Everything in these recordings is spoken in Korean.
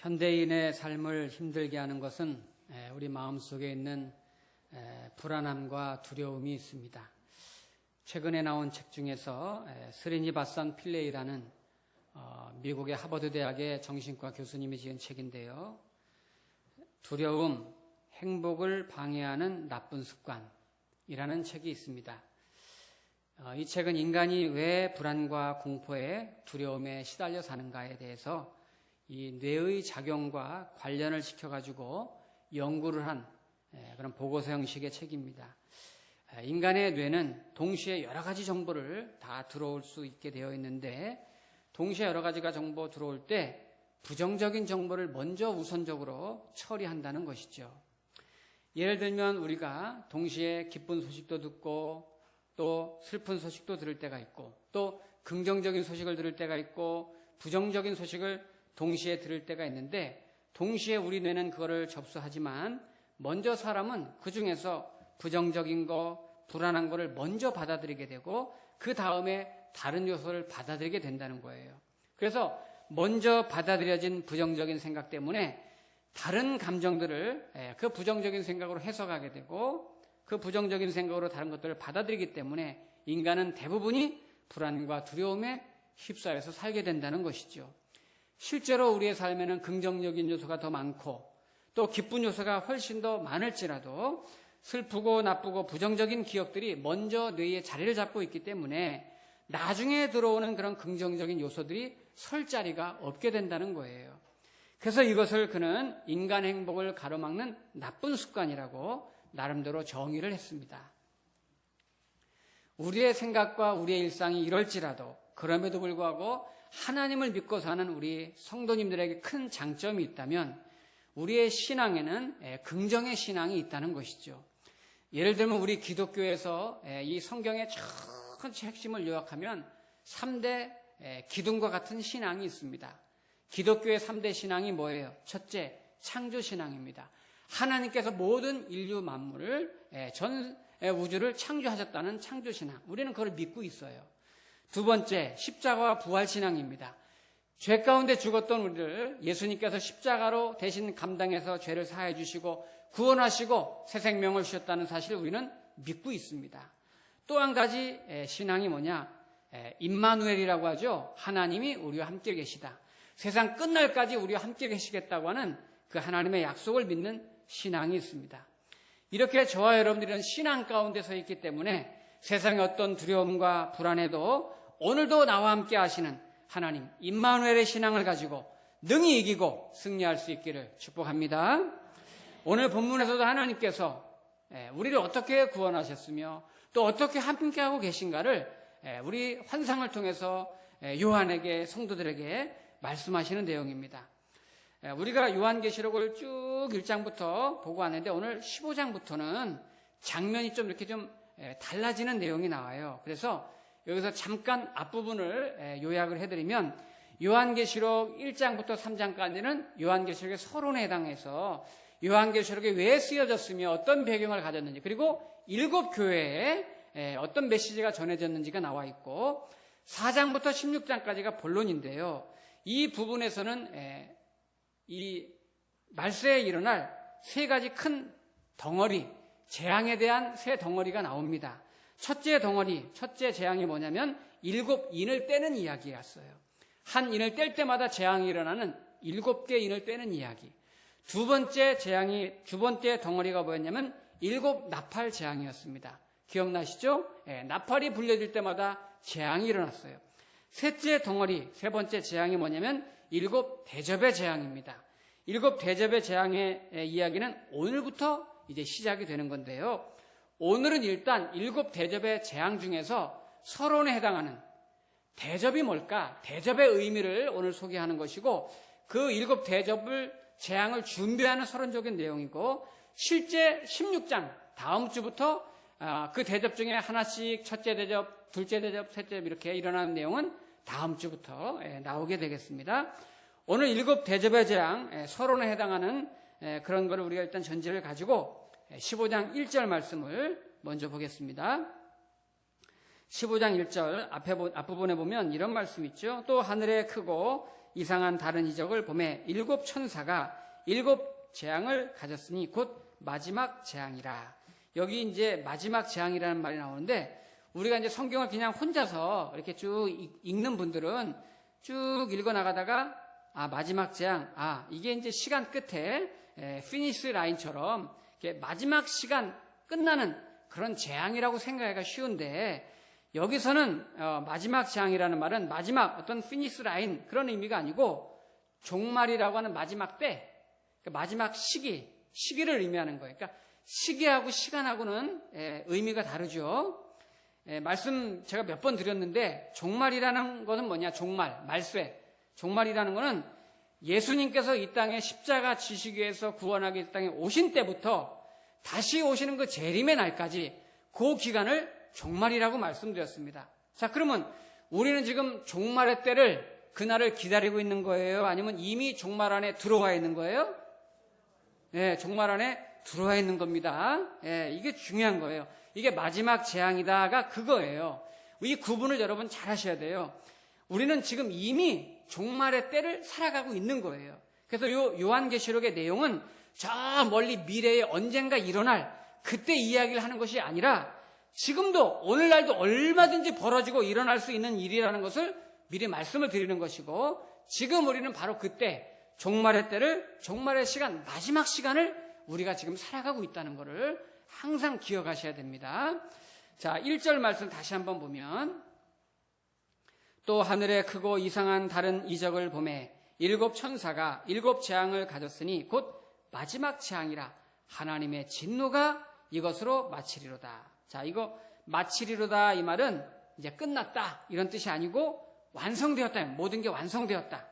현대인의 삶을 힘들게 하는 것은 우리 마음속에 있는 불안함과 두려움이 있습니다. 최근에 나온 책 중에서 스리니바산 필레이라는 미국의 하버드 대학의 정신과 교수님이 지은 책인데요. 두려움, 행복을 방해하는 나쁜 습관이라는 책이 있습니다. 이 책은 인간이 왜 불안과 공포에 두려움에 시달려 사는가에 대해서 이 뇌의 작용과 관련을 시켜가지고 연구를 한 그런 보고서 형식의 책입니다. 인간의 뇌는 동시에 여러 가지 정보를 다 들어올 수 있게 되어 있는데 동시에 여러 가지가 정보 들어올 때 부정적인 정보를 먼저 우선적으로 처리한다는 것이죠. 예를 들면 우리가 동시에 기쁜 소식도 듣고 또 슬픈 소식도 들을 때가 있고 또 긍정적인 소식을 들을 때가 있고 부정적인 소식을 동시에 들을 때가 있는데 동시에 우리 뇌는 그거를 접수하지만 먼저 사람은 그 중에서 부정적인 거, 불안한 거를 먼저 받아들이게 되고 그 다음에 다른 요소를 받아들이게 된다는 거예요. 그래서 먼저 받아들여진 부정적인 생각 때문에 다른 감정들을 그 부정적인 생각으로 해석하게 되고 그 부정적인 생각으로 다른 것들을 받아들이기 때문에 인간은 대부분이 불안과 두려움에 휩싸여서 살게 된다는 것이죠. 실제로 우리의 삶에는 긍정적인 요소가 더 많고 또 기쁜 요소가 훨씬 더 많을지라도 슬프고 나쁘고 부정적인 기억들이 먼저 뇌에 자리를 잡고 있기 때문에 나중에 들어오는 그런 긍정적인 요소들이 설 자리가 없게 된다는 거예요. 그래서 이것을 그는 인간 행복을 가로막는 나쁜 습관이라고 나름대로 정의를 했습니다. 우리의 생각과 우리의 일상이 이럴지라도 그럼에도 불구하고 하나님을 믿고 사는 우리 성도님들에게 큰 장점이 있다면 우리의 신앙에는 긍정의 신앙이 있다는 것이죠. 예를 들면 우리 기독교에서 이 성경의 전체 핵심을 요약하면 3대 기둥과 같은 신앙이 있습니다. 기독교의 3대 신앙이 뭐예요? 첫째, 창조신앙입니다. 하나님께서 모든 인류 만물을 전 우주를 창조하셨다는 창조신앙. 우리는 그걸 믿고 있어요. 두 번째, 십자가와 부활신앙입니다. 죄 가운데 죽었던 우리를 예수님께서 십자가로 대신 감당해서 죄를 사해 주시고 구원하시고 새 생명을 주셨다는 사실을 우리는 믿고 있습니다. 또 한 가지 신앙이 뭐냐? 임마누엘이라고 하죠. 하나님이 우리와 함께 계시다. 세상 끝날까지 우리와 함께 계시겠다고 하는 그 하나님의 약속을 믿는 신앙이 있습니다. 이렇게 저와 여러분들은 신앙 가운데 서 있기 때문에 세상의 어떤 두려움과 불안에도 오늘도 나와 함께 하시는 하나님 임마누엘의 신앙을 가지고 능히 이기고 승리할 수 있기를 축복합니다. 오늘 본문에서도 하나님께서 우리를 어떻게 구원하셨으며 또 어떻게 함께하고 계신가를 우리 환상을 통해서 요한에게 성도들에게 말씀하시는 내용입니다. 우리가 요한계시록을 쭉 1장부터 보고 왔는데 오늘 15장부터는 장면이 좀 이렇게 좀 달라지는 내용이 나와요. 그래서 여기서 잠깐 앞부분을 요약을 해드리면 요한계시록 1장부터 3장까지는 요한계시록의 서론에 해당해서 요한계시록에 왜 쓰여졌으며 어떤 배경을 가졌는지 그리고 7교회에 어떤 메시지가 전해졌는지가 나와 있고 4장부터 16장까지가 본론인데요. 이 부분에서는 이 말세에 일어날 세 가지 큰 덩어리, 재앙에 대한 세 덩어리가 나옵니다. 첫째 덩어리, 첫째 재앙이 뭐냐면 7인을 떼는 이야기였어요. 한 인을 뗄 때마다 재앙이 일어나는 7개 인을 떼는 이야기. 두 번째 덩어리가 뭐였냐면 7 나팔 재앙이었습니다. 기억나시죠? 나팔이 불려질 때마다 재앙이 일어났어요. 셋째 덩어리, 세 번째 재앙이 뭐냐면 7 대접의 재앙입니다. 7 대접의 재앙의 이야기는 오늘부터 이제 시작이 되는 건데요. 오늘은 일단 7 대접의 재앙 중에서 서론에 해당하는 대접이 뭘까? 대접의 의미를 오늘 소개하는 것이고 그 7 대접을 재앙을 준비하는 서론적인 내용이고 실제 16장 다음 주부터 그 대접 중에 하나씩 첫째 대접, 둘째 대접, 셋째 대접 이렇게 일어나는 내용은 다음 주부터 나오게 되겠습니다. 오늘 7 대접의 재앙 서론에 해당하는 그런 거를 우리가 일단 전제를 가지고 15장 1절 말씀을 먼저 보겠습니다. 15장 1절 앞부분에 보면 이런 말씀이 있죠. 또 하늘에 크고 이상한 다른 이적을 보매 7 천사가 7 재앙을 가졌으니 곧 마지막 재앙이라. 여기 이제 마지막 재앙이라는 말이 나오는데, 우리가 이제 성경을 그냥 혼자서 이렇게 쭉 읽는 분들은 쭉 읽어 나가다가 마지막 재앙, 이게 이제 시간 끝에 피니시 라인처럼 이렇게 마지막 시간 끝나는 그런 재앙이라고 생각하기가 쉬운데, 여기서는 마지막 재앙이라는 말은 마지막 어떤 피니시 라인 그런 의미가 아니고 종말이라고 하는 마지막 때, 마지막 시기를 의미하는 거예요. 그러니까 시기하고 시간하고는 의미가 다르죠. 말씀 제가 몇 번 드렸는데, 종말이라는 것은 뭐냐? 종말, 말세. 종말이라는 것은 예수님께서 이 땅에 십자가 지시기 위해서 구원하기 이 땅에 오신 때부터 다시 오시는 그 재림의 날까지 그 기간을 종말이라고 말씀드렸습니다. 자, 그러면 우리는 지금 종말의 때를, 그날을 기다리고 있는 거예요? 아니면 이미 종말 안에 들어와 있는 거예요? 네, 종말 안에 들어와 있는 겁니다. 이게 중요한 거예요. 이게 마지막 재앙이다가 그거예요. 이 구분을 여러분 잘 하셔야 돼요. 우리는 지금 이미 종말의 때를 살아가고 있는 거예요. 그래서 요한계시록의 내용은 저 멀리 미래에 언젠가 일어날 그때 이야기를 하는 것이 아니라 지금도 오늘날도 얼마든지 벌어지고 일어날 수 있는 일이라는 것을 미리 말씀을 드리는 것이고, 지금 우리는 바로 그때 종말의 때를, 종말의 시간, 마지막 시간을 우리가 지금 살아가고 있다는 것을 항상 기억하셔야 됩니다. 자, 1절 말씀 다시 한번 보면, 또 하늘에 크고 이상한 다른 이적을 보매 7 천사가 7 재앙을 가졌으니 곧 마지막 재앙이라. 하나님의 진노가 이것으로 마치리로다. 자, 이거 마치리로다 이 말은 이제 끝났다 이런 뜻이 아니고 완성되었다, 모든 게 완성되었다.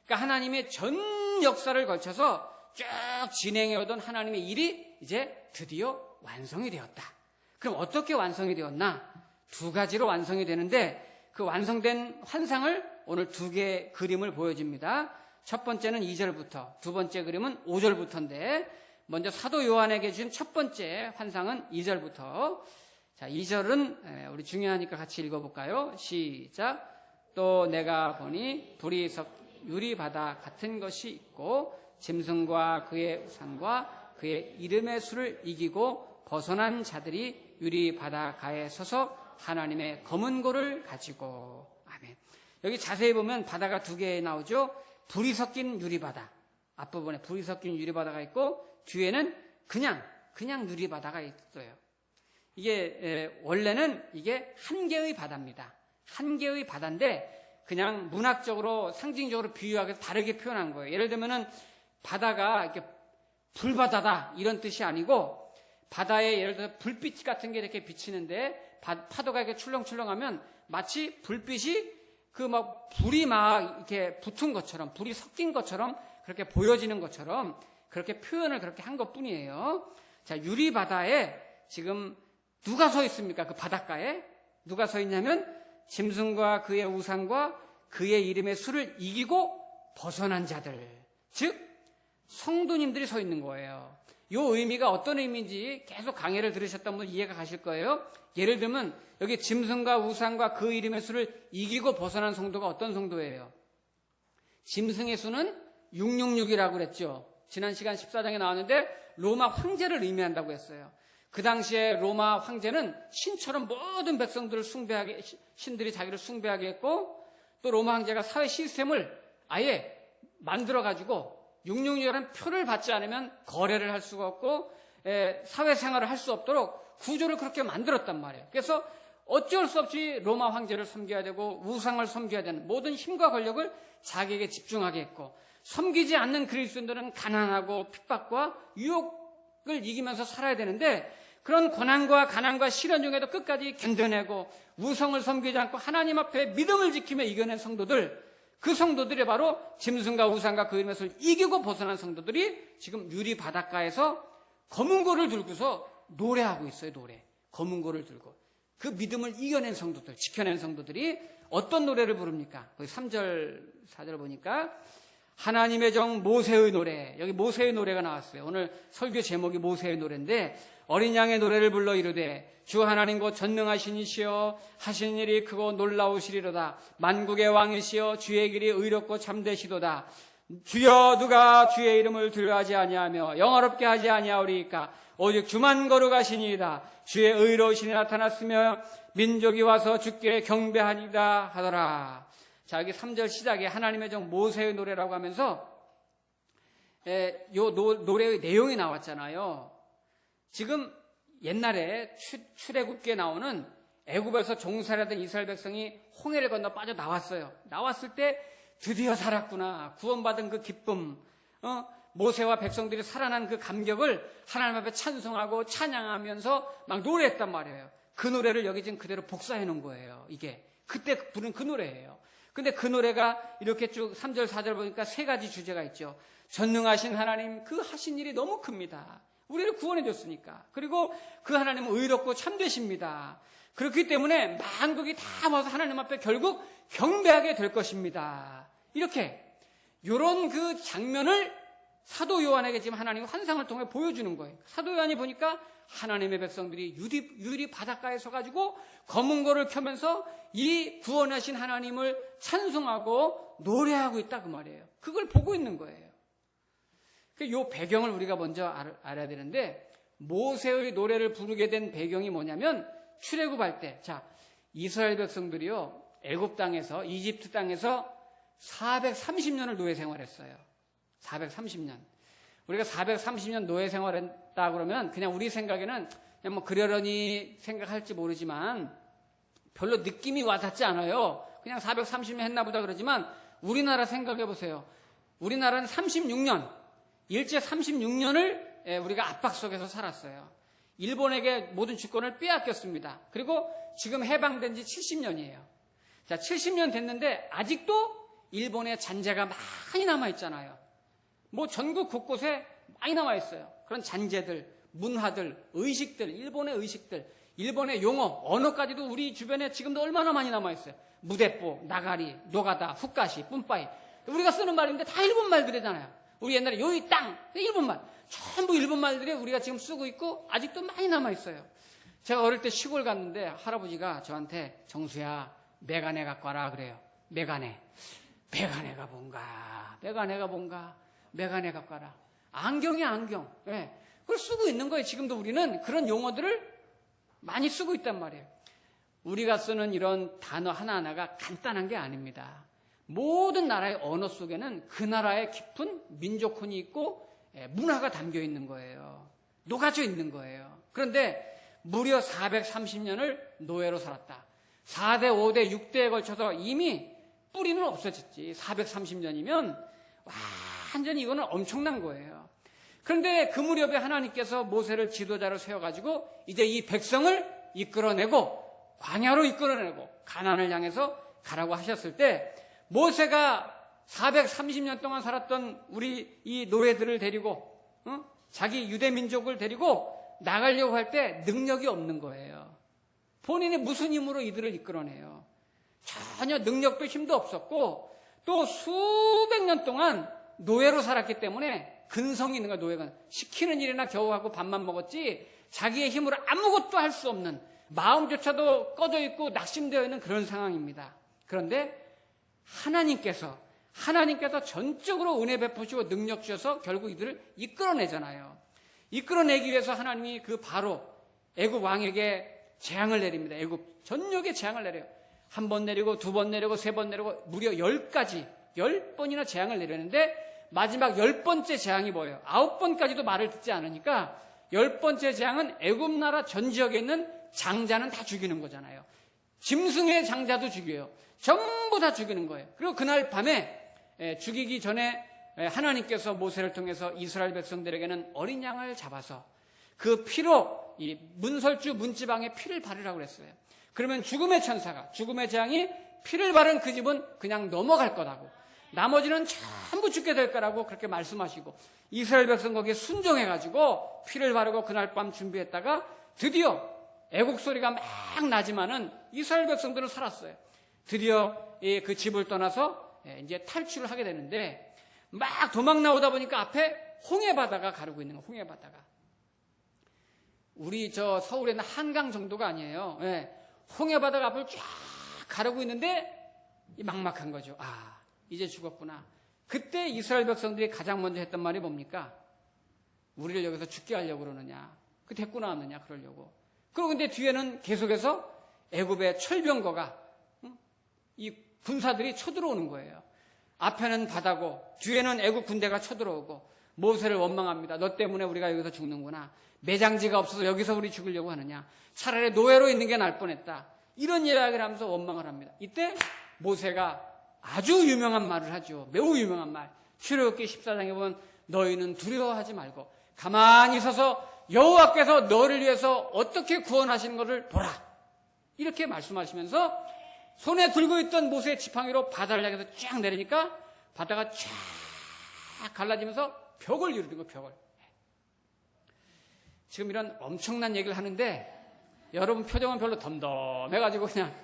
그러니까 하나님의 전 역사를 걸쳐서 쭉 진행해 오던 하나님의 일이 이제 드디어 완성이 되었다. 그럼 어떻게 완성이 되었나? 2가지로 완성이 되는데, 그 완성된 환상을 오늘 2개의 그림을 보여줍니다. 첫 번째는 2절부터, 두 번째 그림은 5절부터인데, 먼저 사도 요한에게 준 첫 번째 환상은 2절부터. 자, 2절은 우리 중요하니까 같이 읽어볼까요? 시작. 또 내가 보니 불이 섞인 유리바다 같은 것이 있고 짐승과 그의 우상과 그의 이름의 수를 이기고 벗어난 자들이 유리바다가에 서서 하나님의 검은 고를 가지고. 아멘. 여기 자세히 보면 바다가 2개 나오죠. 불이 섞인 유리바다, 앞부분에 불이 섞인 유리바다가 있고 뒤에는 그냥 유리바다가 있어요. 이게 원래는 이게 한 개의 바다입니다. 한 개의 바다인데 그냥 문학적으로 상징적으로 비유하기 위해서 다르게 표현한 거예요. 예를 들면은 바다가 이렇게 불바다다 이런 뜻이 아니고, 바다에 예를 들어 불빛 같은 게 이렇게 비치는데 파도가 이렇게 출렁출렁하면 마치 불빛이 불이 막 이렇게 붙은 것처럼, 불이 섞인 것처럼 그렇게 보여지는 것처럼 그렇게 표현을 그렇게 한 것뿐이에요. 자, 유리바다에 지금 누가 서 있습니까? 그 바닷가에 누가 서 있냐면 짐승과 그의 우상과 그의 이름의 수를 이기고 벗어난 자들, 즉 성도님들이 서 있는 거예요. 이 의미가 어떤 의미인지 계속 강의를 들으셨던 분 이해가 가실 거예요. 예를 들면 여기 짐승과 우상과 그 이름의 수를 이기고 벗어난 성도가 어떤 성도예요? 짐승의 수는 666이라고 그랬죠. 지난 시간 14장에 나왔는데 로마 황제를 의미한다고 했어요. 그 당시에 로마 황제는 신처럼 모든 백성들을 숭배하게, 신들이 자기를 숭배하게 했고, 또 로마 황제가 사회 시스템을 아예 만들어가지고 666이라는 표를 받지 않으면 거래를 할 수가 없고 사회생활을 할 수 없도록 구조를 그렇게 만들었단 말이에요. 그래서 어쩔 수 없이 로마 황제를 섬겨야 되고 우상을 섬겨야 되는 모든 힘과 권력을 자기에게 집중하게 했고, 섬기지 않는 그리스도인들은 가난하고 핍박과 유혹을 이기면서 살아야 되는데, 그런 고난과 가난과 시련 중에도 끝까지 견뎌내고 우상을 섬기지 않고 하나님 앞에 믿음을 지키며 이겨낸 성도들, 그 성도들이 바로 짐승과 우상과 그 이름의 수를 이기고 벗어난 성도들이 지금 유리 바닷가에서 검은 고를 들고서 노래하고 있어요. 노래. 검은 고를 들고 그 믿음을 이겨낸 성도들, 지켜낸 성도들이 어떤 노래를 부릅니까? 거기 3절 4절 보니까 하나님의 종 모세의 노래. 여기 모세의 노래가 나왔어요. 오늘 설교 제목이 모세의 노래인데 어린 양의 노래를 불러 이르되 주 하나님 곧 전능하신 이시여 하신 일이 크고 놀라우시리로다. 만국의 왕이시여 주의 길이 의롭고 참되시도다. 주여 누가 주의 이름을 두려워하지 아니하며 영화롭게 하지 아니하오리이까. 오직 주만 거룩하시니이다. 주의 의로우심이 나타났으며 민족이 와서 주께 경배하리이다 하더라. 자, 여기 3절 시작에 하나님의 종 모세의 노래라고 하면서 요 노래의 내용이 나왔잖아요. 지금 옛날에 출애굽기에 나오는 애굽에서 종살이하던 이스라엘 백성이 홍해를 건너 빠져 나왔어요. 나왔을 때 드디어 살았구나. 구원받은 그 기쁨, 모세와 백성들이 살아난 그 감격을 하나님 앞에 찬송하고 찬양하면서 막 노래했단 말이에요. 그 노래를 여기 지금 그대로 복사해 놓은 거예요. 이게 그때 부른 그 노래예요. 근데 그 노래가 이렇게 쭉 3절 4절 보니까 세 가지 주제가 있죠. 전능하신 하나님, 그 하신 일이 너무 큽니다. 우리를 구원해 줬으니까. 그리고 그 하나님은 의롭고 참되십니다. 그렇기 때문에 만국이 다 와서 하나님 앞에 결국 경배하게 될 것입니다. 이렇게 이런 그 장면을 사도 요한에게 지금 하나님이 환상을 통해 보여주는 거예요. 사도 요한이 보니까 하나님의 백성들이 유리 바닷가에 서가지고 검은 거를 켜면서 이 구원하신 하나님을 찬송하고 노래하고 있다 그 말이에요. 그걸 보고 있는 거예요. 이 배경을 우리가 먼저 알아야 되는데, 모세의 노래를 부르게 된 배경이 뭐냐면 출애굽할 때, 자, 이스라엘 백성들이요 애굽 땅에서, 이집트 땅에서 430년을 노예 생활했어요. 430년. 우리가 430년 노예 생활했다 그러면 그냥 우리 생각에는 그냥 뭐 그러려니 생각할지 모르지만 별로 느낌이 와닿지 않아요. 그냥 430년 했나 보다 그러지만 우리나라 생각해 보세요. 우리나라는 36년, 일제 36년을 우리가 압박 속에서 살았어요. 일본에게 모든 주권을 빼앗겼습니다. 그리고 지금 해방된 지 70년이에요. 자, 70년 됐는데 아직도 일본의 잔재가 많이 남아있잖아요. 뭐 전국 곳곳에 많이 남아있어요. 그런 잔재들, 문화들, 의식들, 일본의 의식들, 일본의 용어, 언어까지도 우리 주변에 지금도 얼마나 많이 남아있어요. 무대뽀, 나가리, 노가다, 훅가시, 뿜빠이. 우리가 쓰는 말인데 다 일본 말들이잖아요. 우리 옛날에 요이 땅, 일본 말. 전부 일본 말들이 우리가 지금 쓰고 있고 아직도 많이 남아있어요. 제가 어릴 때 시골 갔는데 할아버지가 저한테 정수야, 메가네 갖고 와라 그래요. 메가네. 메가네가 뭔가, 메가네가 뭔가, 메가네 갖고 와라. 안경이야, 안경. 네. 그걸 쓰고 있는 거예요. 지금도 우리는 그런 용어들을 많이 쓰고 있단 말이에요. 우리가 쓰는 이런 단어 하나하나가 간단한 게 아닙니다. 모든 나라의 언어 속에는 그 나라의 깊은 민족혼이 있고 문화가 담겨 있는 거예요. 녹아져 있는 거예요. 그런데 무려 430년을 노예로 살았다. 4대, 5대, 6대에 걸쳐서 이미 뿌리는 없어졌지. 430년이면 완전히 이거는 엄청난 거예요. 그런데 그 무렵에 하나님께서 모세를 지도자로 세워가지고 이제 이 백성을 이끌어내고 광야로 이끌어내고 가나안을 향해서 가라고 하셨을 때 모세가 430년 동안 살았던 우리 이 노예들을 데리고 자기 유대 민족을 데리고 나가려고 할 때 능력이 없는 거예요. 본인이 무슨 힘으로 이들을 이끌어내요. 전혀 능력도 힘도 없었고 또 수백 년 동안 노예로 살았기 때문에 근성이 있는 거야. 노예가 시키는 일이나 겨우 하고 밥만 먹었지 자기의 힘으로 아무것도 할 수 없는, 마음조차도 꺼져 있고 낙심되어 있는 그런 상황입니다. 그런데 하나님께서 전적으로 은혜 베푸시고 능력 주셔서 결국 이들을 이끌어내잖아요. 이끌어내기 위해서 하나님이 그 바로 애굽 왕에게 재앙을 내립니다. 애굽 전역에 재앙을 내려요. 한 번 내리고 두 번 내리고 세 번 내리고 무려 10번이나 재앙을 내렸는데 마지막 10번째 재앙이 뭐예요? 9번까지도 말을 듣지 않으니까 10번째 재앙은 애굽 나라 전 지역에 있는 장자는 다 죽이는 거잖아요. 짐승의 장자도 죽여요. 전부 다 죽이는 거예요. 그리고 그날 밤에 죽이기 전에 하나님께서 모세를 통해서 이스라엘 백성들에게는 어린 양을 잡아서 그 피로 이 문설주 문지방에 피를 바르라고 그랬어요. 그러면 죽음의 천사가, 죽음의 재앙이 피를 바른 그 집은 그냥 넘어갈 거라고, 나머지는 전부 죽게 될 거라고 그렇게 말씀하시고 이스라엘 백성 거기에 순종해가지고 피를 바르고 그날 밤 준비했다가 드디어 애국 소리가 막 나지만은 이스라엘 백성들은 살았어요. 드디어 그 집을 떠나서 이제 탈출을 하게 되는데 막 도망 나오다 보니까 앞에 홍해 바다가 가르고 있는 거예요. 홍해 바다가. 우리 저 서울에 있는 한강 정도가 아니에요. 예. 홍해바다가 앞을 쫙 가르고 있는데 막막한 거죠. 아, 이제 죽었구나. 그때 이스라엘 백성들이 가장 먼저 했던 말이 뭡니까? 우리를 여기서 죽게 하려고 그러느냐. 그 데리고 나왔느냐 그러려고. 그리고 근데 뒤에는 계속해서 애굽의 철병거가 이 군사들이 쳐들어오는 거예요. 앞에는 바다고 뒤에는 애굽 군대가 쳐들어오고 모세를 원망합니다. 너 때문에 우리가 여기서 죽는구나. 매장지가 없어서 여기서 우리 죽으려고 하느냐. 차라리 노예로 있는 게 나을 뻔했다. 이런 이야기를 하면서 원망을 합니다. 이때 모세가 아주 유명한 말을 하죠. 매우 유명한 말. 출애굽기 14장에 보면 너희는 두려워하지 말고 가만히 서서 여호와께서 너를 위해서 어떻게 구원하시는 것을 보라. 이렇게 말씀하시면서 손에 들고 있던 모세의 지팡이로 바다를 향해서 쫙 내리니까 바다가 쫙 갈라지면서 벽을 이루는 거예요. 벽을. 지금 이런 엄청난 얘기를 하는데 여러분 표정은 별로 덤덤해가지고 그냥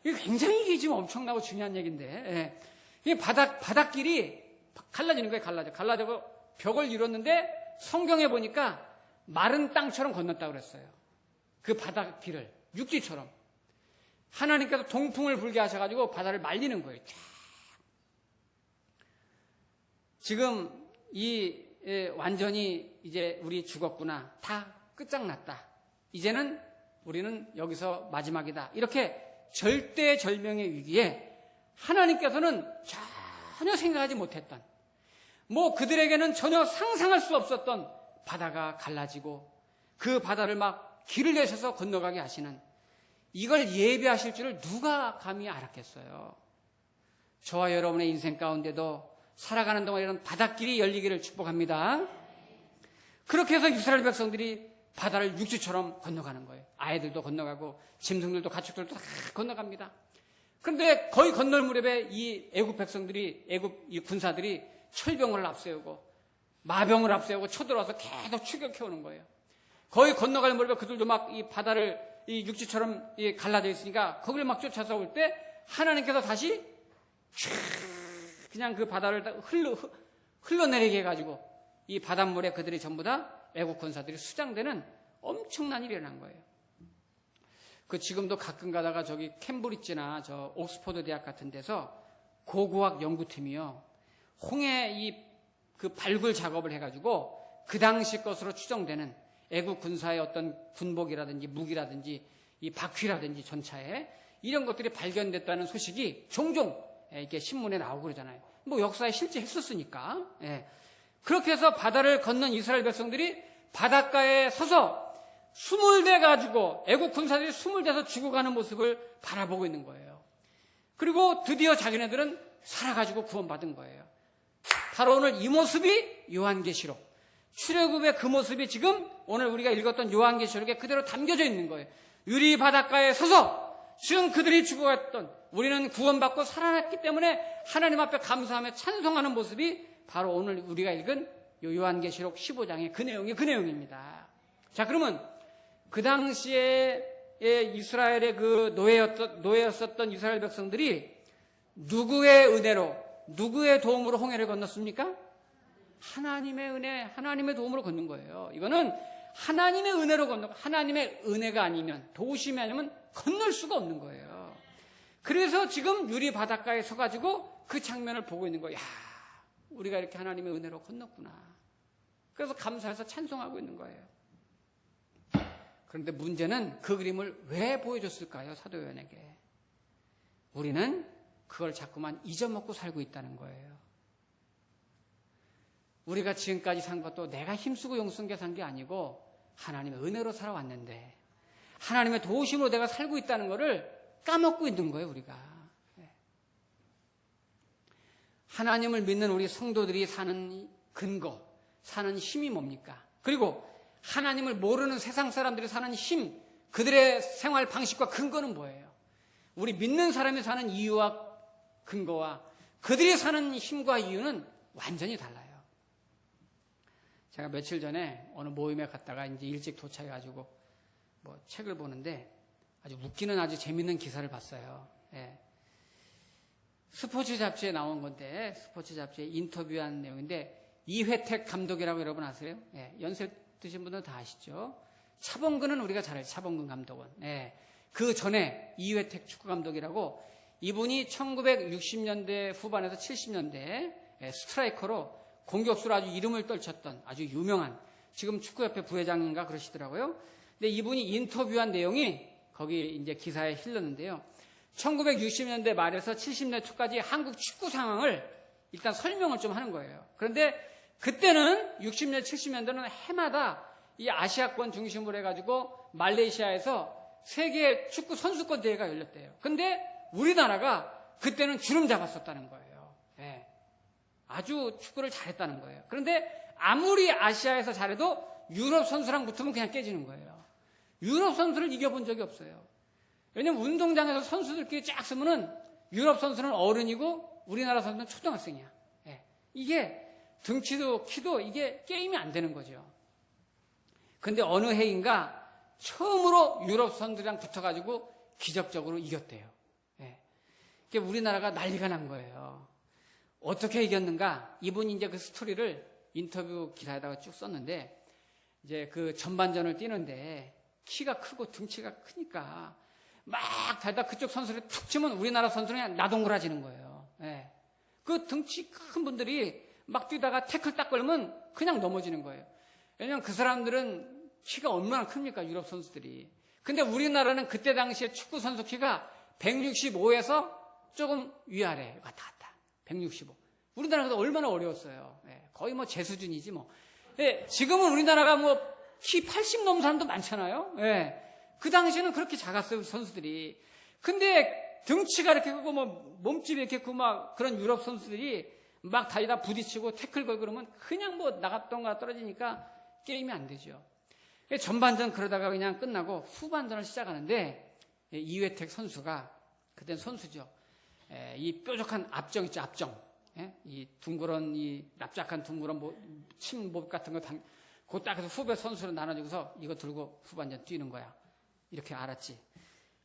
이게 굉장히 이게 지금 엄청나고 중요한 얘기인데 이 바닷길이 갈라지는 거예요. 갈라지고 벽을 이뤘는데 성경에 보니까 마른 땅처럼 건넜다고 그랬어요. 그 바닷길을 육지처럼 하나님께서 동풍을 불게 하셔가지고 바다를 말리는 거예요. 쫙. 지금 완전히 이제 우리 죽었구나. 다 끝장났다. 이제는 우리는 여기서 마지막이다. 이렇게 절대절명의 위기에 하나님께서는 전혀 생각하지 못했던 그들에게는 전혀 상상할 수 없었던 바다가 갈라지고 그 바다를 막 길을 내셔서 건너가게 하시는 이걸 예비하실 줄을 누가 감히 알았겠어요. 저와 여러분의 인생 가운데도 살아가는 동안 이런 바닷길이 열리기를 축복합니다. 그렇게 해서 이스라엘 백성들이 바다를 육지처럼 건너가는 거예요. 아이들도 건너가고 짐승들도 가축들도 다 건너갑니다. 그런데 거의 건널 무렵에 이 애굽 백성들이 이 군사들이 철병을 앞세우고 마병을 앞세우고 쳐들어와서 계속 추격해오는 거예요. 거의 건너갈 무렵에 그들도 막 이 바다를 이 육지처럼 갈라져 있으니까 거기를 막 쫓아서 올 때 하나님께서 다시 그냥 그 바다를 흘러내리게 해가지고 이 바닷물에 그들이 전부 다 애국 군사들이 수장되는 엄청난 일이 일어난 거예요. 지금도 가끔 가다가 저기 캠브리지나 저 옥스퍼드 대학 같은 데서 고고학 연구팀이요. 홍해 그 발굴 작업을 해가지고 그 당시 것으로 추정되는 애국 군사의 어떤 군복이라든지 무기라든지 이 바퀴라든지 전차에 이런 것들이 발견됐다는 소식이 종종 이렇게 신문에 나오고 그러잖아요. 역사에 실제 했었으니까. 그렇게 해서 바다를 건넌 이스라엘 백성들이 바닷가에 서서 숨을 대가지고 애국 군사들이 숨을 대서 죽어가는 모습을 바라보고 있는 거예요. 그리고 드디어 자기네들은 살아가지고 구원받은 거예요. 바로 오늘 이 모습이 요한계시록 출애굽의 그 모습이 지금 오늘 우리가 읽었던 요한계시록에 그대로 담겨져 있는 거예요. 유리 바닷가에 서서 지금 그들이 죽어갔던 우리는 구원받고 살아났기 때문에 하나님 앞에 감사하며 찬송하는 모습이 바로 오늘 우리가 읽은 요한계시록 15장의 그 내용입니다. 자, 그러면 그 당시에 이스라엘의 그 노예였었던 이스라엘 백성들이 누구의 은혜로, 누구의 도움으로 홍해를 건넜습니까? 하나님의 은혜, 하나님의 도움으로 건넌 거예요. 이거는 하나님의 은혜로 건너고 하나님의 은혜가 아니면, 도우심이 아니면 건널 수가 없는 거예요. 그래서 지금 유리 바닷가에 서가지고 그 장면을 보고 있는 거예요. 야, 우리가 이렇게 하나님의 은혜로 건넜구나. 그래서 감사해서 찬송하고 있는 거예요. 그런데 문제는 그 그림을 왜 보여줬을까요? 사도 요한에게. 우리는 그걸 자꾸만 잊어먹고 살고 있다는 거예요. 우리가 지금까지 산 것도 내가 힘쓰고 용쓰게 산 게 아니고 하나님의 은혜로 살아왔는데 하나님의 도우심으로 내가 살고 있다는 것을 까먹고 있는 거예요, 우리가. 하나님을 믿는 우리 성도들이 사는 근거, 사는 힘이 뭡니까? 그리고 하나님을 모르는 세상 사람들이 사는 힘, 그들의 생활 방식과 근거는 뭐예요? 우리 믿는 사람이 사는 이유와 근거와 그들이 사는 힘과 이유는 완전히 달라요. 제가 며칠 전에 어느 모임에 갔다가 이제 일찍 도착해가지고 책을 보는데 아주 웃기는 아주 재밌는 기사를 봤어요. 스포츠 잡지에 나온 건데, 스포츠 잡지에 인터뷰한 내용인데, 이회택 감독이라고 여러분 아세요? 연세 드신 분들은 다 아시죠? 차범근은 우리가 잘 알죠. 차범근 감독은. 예. 그 전에 이회택 축구감독이라고, 이분이 1960년대 후반에서 70년대 스트라이커로 공격수로 아주 이름을 떨쳤던 아주 유명한, 지금 축구협회 부회장인가 그러시더라고요. 근데 이분이 인터뷰한 내용이 거기 이제 기사에 실렸는데요. 1960년대 말에서 70년대 초까지 한국 축구 상황을 일단 설명을 좀 하는 거예요. 그런데 그때는 60년대, 70년대는 해마다 이 아시아권 중심으로 해가지고 말레이시아에서 세계 축구 선수권 대회가 열렸대요. 근데 우리나라가 그때는 주름 잡았었다는 거예요. 예. 아주 축구를 잘했다는 거예요. 그런데 아무리 아시아에서 잘해도 유럽 선수랑 붙으면 그냥 깨지는 거예요. 유럽 선수를 이겨본 적이 없어요. 왜냐면 운동장에서 선수들끼리 쫙 쓰면은 유럽 선수는 어른이고 우리나라 선수는 초등학생이야. 예. 이게 등치도 키도 이게 게임이 안 되는 거죠. 근데 어느 해인가 처음으로 유럽 선수들이랑 붙어가지고 기적적으로 이겼대요. 예. 우리나라가 난리가 난 거예요. 어떻게 이겼는가? 이분이 이제 그 스토리를 인터뷰 기사에다가 쭉 썼는데, 이제 그 전반전을 뛰는데 키가 크고 등치가 크니까 막 달다 그쪽 선수를 툭 치면 우리나라 선수는 그냥 나동그라지는 거예요. 예. 그 등치 큰 분들이 막 뛰다가 태클 딱 걸면 그냥 넘어지는 거예요. 왜냐면 그 사람들은 키가 얼마나 큽니까, 유럽 선수들이. 근데 우리나라는 그때 당시에 축구 선수 키가 165에서 조금 위아래 왔다 갔다. 165. 우리나라가 얼마나 어려웠어요. 예. 거의 뭐 제 수준이지 뭐. 예. 지금은 우리나라가 뭐 키 80 넘는 사람도 많잖아요. 예. 그 당시에는 그렇게 작았어요, 선수들이. 근데 등치가 이렇게 크고 뭐 몸집이 이렇게 크고 막 그런 유럽 선수들이 막 달리다 부딪히고 태클 걸고 그러면 그냥 뭐 나갔던가 떨어지니까 게임이 안 되죠. 전반전 그러다가 그냥 끝나고 후반전을 시작하는데 이회택 선수가, 그땐 선수죠. 이 뾰족한 앞정 있죠, 앞정. 이 둥그런, 이 납작한 둥그런 침목 같은 거 그거 딱 해서 후배 선수로 나눠주고서 이거 들고 후반전 뛰는 거야. 이렇게 알았지.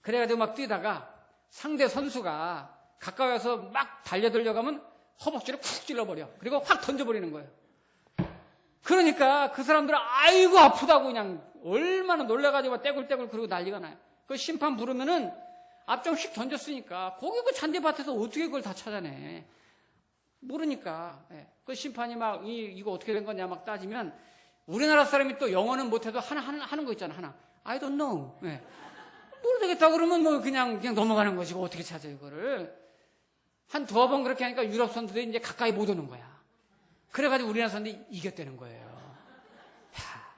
그래가지고 막 뛰다가 상대 선수가 가까이 와서 막 달려들려고 하면 허벅지를 쿡 찔러버려. 그리고 확 던져버리는 거예요. 그러니까 그 사람들은 아이고 아프다고 그냥 얼마나 놀라가지고 떼굴떼굴 그러고 난리가 나요. 그 심판 부르면은 앞정 휙 던졌으니까 거기 그 잔디밭에서 어떻게 그걸 다 찾아내. 모르니까. 예. 그 심판이 막 이거 어떻게 된 거냐 막 따지면 우리나라 사람이 또 영어는 못해도 하나 하는 거 있잖아. 하나. I don't know. 예. 모르겠다 그러면 뭐 그냥 넘어가는 것이고 어떻게 찾아 이거를. 한 두어 번 그렇게 하니까 유럽 선수들이 이제 가까이 못 오는 거야. 그래가지고 우리나라 선수들이 이겼다는 거예요. 야,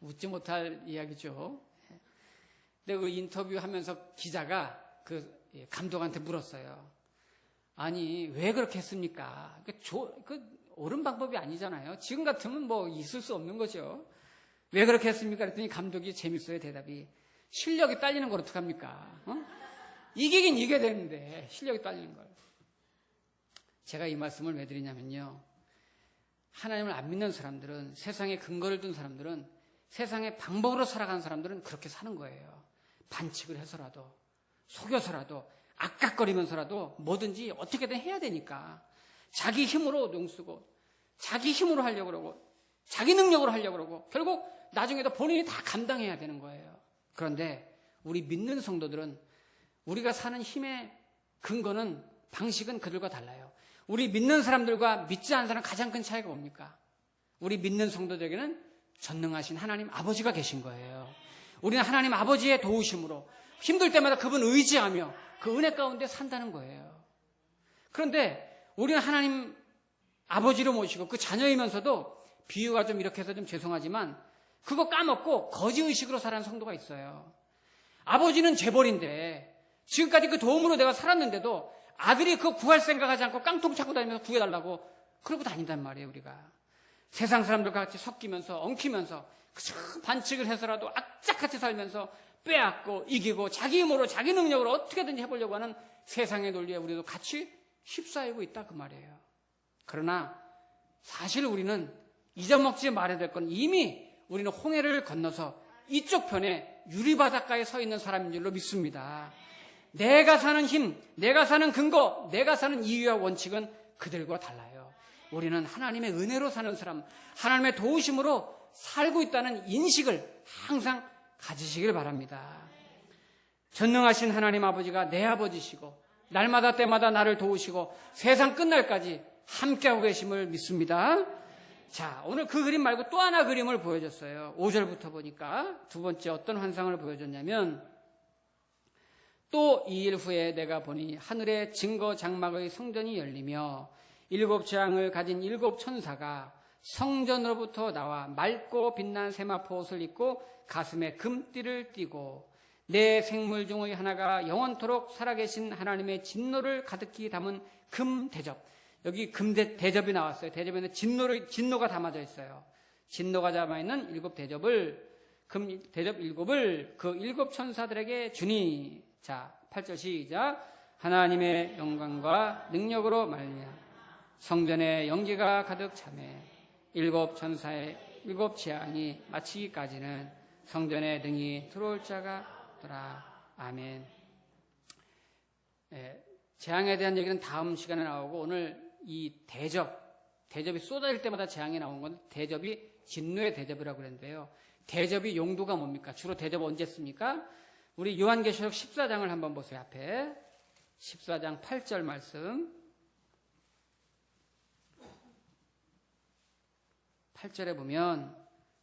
웃지 못할 이야기죠. 근데 그 인터뷰하면서 기자가 그 감독한테 물었어요. 아니 왜 그렇게 했습니까? 그 옳은 방법이 아니잖아요. 지금 같으면 뭐 있을 수 없는 거죠. 왜 그렇게 했습니까? 그랬더니 감독이 재밌어요. 대답이. 실력이 딸리는 걸 어떡합니까? 이기긴 이겨야 되는데 실력이 딸리는 걸. 제가 이 말씀을 왜 드리냐면요. 하나님을 안 믿는 사람들은, 세상에 근거를 둔 사람들은, 세상의 방법으로 살아가는 사람들은 그렇게 사는 거예요. 반칙을 해서라도, 속여서라도, 악각거리면서라도 뭐든지 어떻게든 해야 되니까 자기 힘으로 용쓰고 자기 힘으로 하려고 그러고 자기 능력으로 하려고 그러고 결국 나중에도 본인이 다 감당해야 되는 거예요. 그런데 우리 믿는 성도들은 우리가 사는 힘의 근거는, 방식은 그들과 달라요. 우리 믿는 사람들과 믿지 않는 사람 가장 큰 차이가 뭡니까? 우리 믿는 성도들에게는 전능하신 하나님 아버지가 계신 거예요. 우리는 하나님 아버지의 도우심으로 힘들 때마다 그분 의지하며 그 은혜 가운데 산다는 거예요. 그런데 우리는 하나님 아버지로 모시고 그 자녀이면서도, 비유가 좀 이렇게 해서 좀 죄송하지만 그거 까먹고 거지의식으로 살아가는 성도가 있어요. 아버지는 재벌인데 지금까지 그 도움으로 내가 살았는데도 아들이 그거 구할 생각하지 않고 깡통 차고 다니면서 구해달라고 그러고 다닌단 말이에요. 우리가 세상 사람들과 같이 섞이면서 엉키면서 반칙을 해서라도 악착같이 살면서 빼앗고 이기고 자기 힘으로 자기 능력으로 어떻게든지 해보려고 하는 세상의 논리에 우리도 같이 휩싸이고 있다 그 말이에요. 그러나 사실 우리는 잊어먹지 말아야 될 건, 이미 우리는 홍해를 건너서 이쪽 편에 유리바닷가에 서 있는 사람인 줄로 믿습니다. 내가 사는 힘, 내가 사는 근거, 내가 사는 이유와 원칙은 그들과 달라요. 우리는 하나님의 은혜로 사는 사람, 하나님의 도우심으로 살고 있다는 인식을 항상 가지시길 바랍니다. 전능하신 하나님 아버지가 내 아버지시고 날마다 때마다 나를 도우시고 세상 끝날까지 함께하고 계심을 믿습니다. 자, 오늘 그 그림 말고 또 하나 그림을 보여줬어요. 5절부터 보니까 두 번째 어떤 환상을 보여줬냐면, 또 2일 후에 내가 보니 하늘의 증거 장막의 성전이 열리며 7 재앙을 가진 7 천사가 성전으로부터 나와 맑고 빛난 세마포 옷을 입고 가슴에 금띠를 띠고 내 생물 중의 하나가 영원토록 살아계신 하나님의 진노를 가득히 담은 금 대접. 여기 금 대접이 나왔어요. 대접에는 진노가 담아져 있어요. 진노가 담아있는 7 대접을, 금 대접 7을 그 7 천사들에게 주니. 자, 8절 시작. 하나님의 영광과 능력으로 말미암아 성전에 연기가 가득 차매 7 천사의 7 재앙이 마치기까지는 성전에 능히 들어올 자가 없더라. 아멘. 재앙에 대한 얘기는 다음 시간에 나오고, 오늘 이 대접이 쏟아질 때마다 재앙이 나온 건 대접이 진노의 대접이라고 그랬는데요. 대접이 용도가 뭡니까? 주로 대접 언제 씁니까? 우리 요한계시록 14장을 한번 보세요. 앞에 14장 8절 말씀. 8절에 보면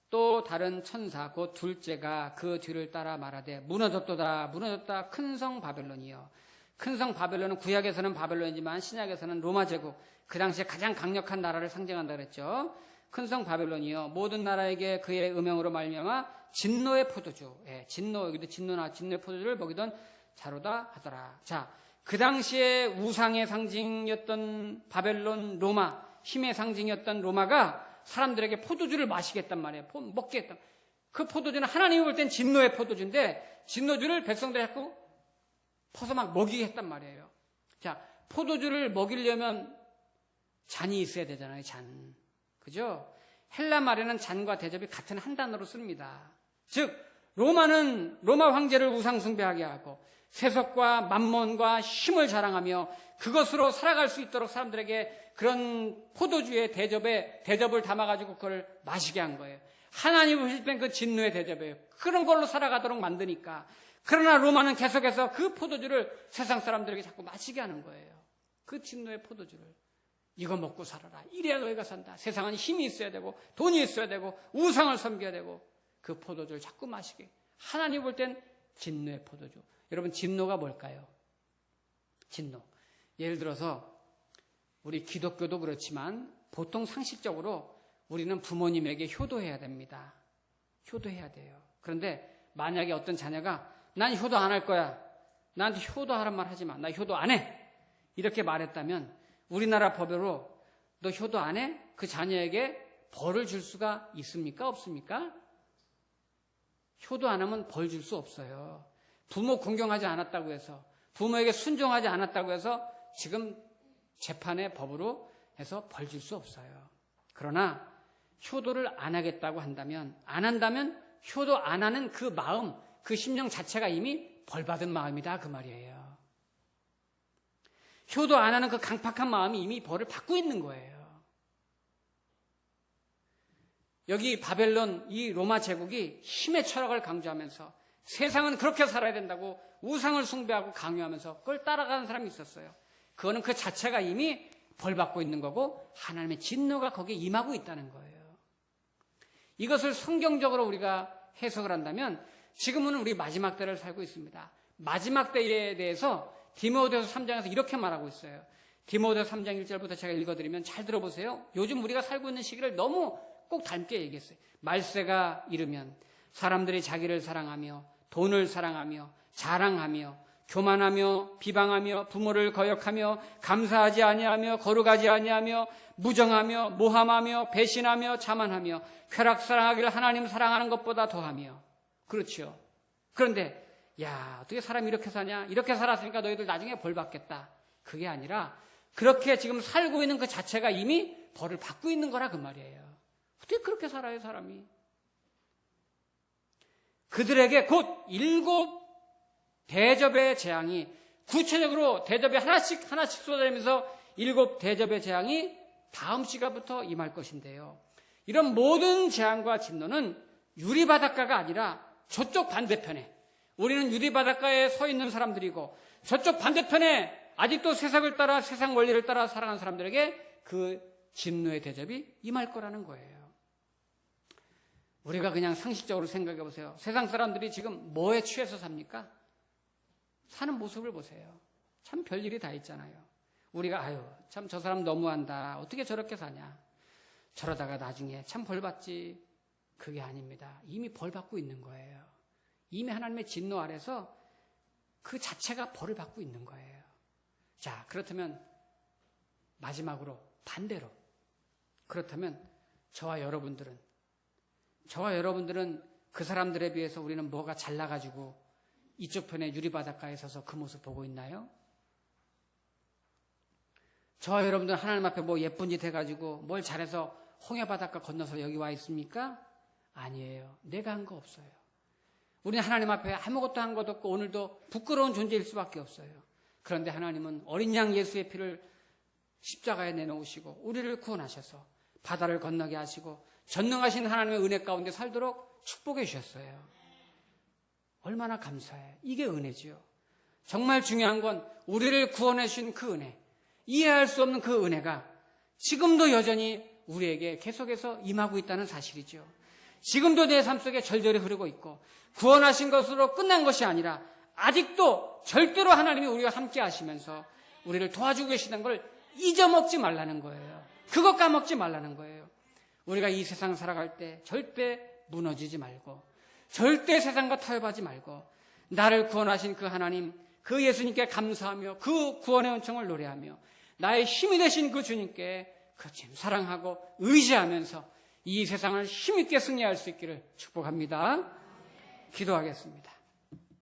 또 다른 천사 곧 둘째가 그 뒤를 따라 말하되 무너졌도다 무너졌다 큰 성 바벨론이여. 큰 성 바벨론은 구약에서는 바벨론이지만 신약에서는 로마 제국, 그 당시에 가장 강력한 나라를 상징한다 그랬죠. 큰 성 바벨론이여 모든 나라에게 그의 음행으로 말미암아 진노의 포도주, 진노, 여기도 진노의 포도주를 먹이던 자로다 하더라. 자, 그 당시에 우상의 상징이었던 바벨론, 로마, 힘의 상징이었던 로마가 사람들에게 포도주를 마시겠단 말이에요. 먹겠다. 그 포도주는 하나님이 볼 땐 진노의 포도주인데 진노주를 백성들이 자꾸 퍼서 막 먹이게 했단 말이에요. 자, 포도주를 먹이려면 잔이 있어야 되잖아요. 잔. 그죠? 헬라 말에는 잔과 대접이 같은 한 단어로 씁니다. 즉 로마는 로마 황제를 우상 숭배하게 하고 세속과 만몬과 힘을 자랑하며 그것으로 살아갈 수 있도록 사람들에게 그런 포도주의 대접을 담아가지고 그걸 마시게 한 거예요. 하나님 보실 땐 그 진노의 대접이에요. 그런 걸로 살아가도록 만드니까. 그러나 로마는 계속해서 그 포도주를 세상 사람들에게 자꾸 마시게 하는 거예요. 그 진노의 포도주를. 이거 먹고 살아라. 이래야 너희가 산다. 세상은 힘이 있어야 되고 돈이 있어야 되고 우상을 섬겨야 되고 그 포도주를 자꾸 마시게. 하나님 볼 땐 진노의 포도주. 여러분, 진노가 뭘까요? 진노. 예를 들어서 우리 기독교도 그렇지만 보통 상식적으로 우리는 부모님에게 효도해야 됩니다. 효도해야 돼요. 그런데 만약에 어떤 자녀가 난 효도 안 할 거야. 나한테 효도하란 말 하지 마. 나 효도 안 해. 이렇게 말했다면 우리나라 법으로 너 효도 안 해? 그 자녀에게 벌을 줄 수가 있습니까? 없습니까? 효도 안 하면 벌 줄 수 없어요. 부모 공경하지 않았다고 해서, 부모에게 순종하지 않았다고 해서 지금 재판의 법으로 해서 벌 줄 수 없어요. 그러나 효도를 안 하겠다고 한다면, 안 한다면 효도 안 하는 그 마음, 그 심령 자체가 이미 벌받은 마음이다 그 말이에요. 효도 안 하는 그 강팍한 마음이 이미 벌을 받고 있는 거예요. 여기 바벨론, 이 로마 제국이 힘의 철학을 강조하면서 세상은 그렇게 살아야 된다고 우상을 숭배하고 강요하면서 그걸 따라가는 사람이 있었어요. 그거는 그 자체가 이미 벌받고 있는 거고 하나님의 진노가 거기에 임하고 있다는 거예요. 이것을 성경적으로 우리가 해석을 한다면 지금은 우리 마지막 때를 살고 있습니다. 마지막 때에 대해서 디모데후서 3장에서 이렇게 말하고 있어요. 디모데후서 3장 1절부터 제가 읽어드리면 잘 들어보세요. 요즘 우리가 살고 있는 시기를 너무 꼭 닮게 얘기했어요. 말세가 이르면 사람들이 자기를 사랑하며 돈을 사랑하며 자랑하며 교만하며 비방하며 부모를 거역하며 감사하지 아니하며 거룩하지 아니하며 무정하며 모함하며 배신하며 자만하며 쾌락 사랑하기를 하나님 사랑하는 것보다 더하며. 그렇죠. 그런데 야, 어떻게 사람이 이렇게 사냐? 이렇게 살았으니까 너희들 나중에 벌 받겠다. 그게 아니라 그렇게 지금 살고 있는 그 자체가 이미 벌을 받고 있는 거라 그 말이에요. 어떻게 그렇게 살아요, 사람이? 그들에게 곧 7 대접의 재앙이 구체적으로 대접이 하나씩 쏟아지면서 7 대접의 재앙이 다음 시간부터 임할 것인데요. 이런 모든 재앙과 진노는 유리바닷가가 아니라 저쪽 반대편에, 우리는 유리바닷가에 서 있는 사람들이고 저쪽 반대편에 아직도 세상을 따라, 세상 원리를 따라 살아가는 사람들에게 그 진노의 대접이 임할 거라는 거예요. 우리가 그냥 상식적으로 생각해 보세요. 세상 사람들이 지금 뭐에 취해서 삽니까? 사는 모습을 보세요. 참 별일이 다 있잖아요. 우리가 아유 참 저 사람 너무한다. 어떻게 저렇게 사냐. 저러다가 나중에 참 벌 받지. 그게 아닙니다. 이미 벌 받고 있는 거예요. 이미 하나님의 진노 아래서 그 자체가 벌을 받고 있는 거예요. 자, 그렇다면 마지막으로 반대로, 그렇다면 저와 여러분들은 그 사람들에 비해서 우리는 뭐가 잘나가지고 이쪽 편에 유리바닷가에 서서 그 모습 보고 있나요? 저와 여러분들은 하나님 앞에 뭐 예쁜 짓 해가지고 뭘 잘해서 홍해바닷가 건너서 여기 와 있습니까? 아니에요. 내가 한 거 없어요. 우리는 하나님 앞에 아무것도 한 것도 없고 오늘도 부끄러운 존재일 수밖에 없어요. 그런데 하나님은 어린 양 예수의 피를 십자가에 내놓으시고 우리를 구원하셔서 바다를 건너게 하시고 전능하신 하나님의 은혜 가운데 살도록 축복해 주셨어요. 얼마나 감사해. 이게 은혜지요. 정말 중요한 건 우리를 구원해 주신 그 은혜, 이해할 수 없는 그 은혜가 지금도 여전히 우리에게 계속해서 임하고 있다는 사실이죠. 지금도 내 삶 속에 절절히 흐르고 있고 구원하신 것으로 끝난 것이 아니라 아직도 절대로 하나님이 우리와 함께 하시면서 우리를 도와주고 계시다는 걸 잊어먹지 말라는 거예요. 그거 까먹지 말라는 거예요. 우리가 이 세상 살아갈 때 절대 무너지지 말고 절대 세상과 타협하지 말고 나를 구원하신 그 하나님, 그 예수님께 감사하며 그 구원의 은총을 노래하며 나의 힘이 되신 그 주님께 그 주님 사랑하고 의지하면서 이 세상을 힘있게 승리할 수 있기를 축복합니다. 기도하겠습니다.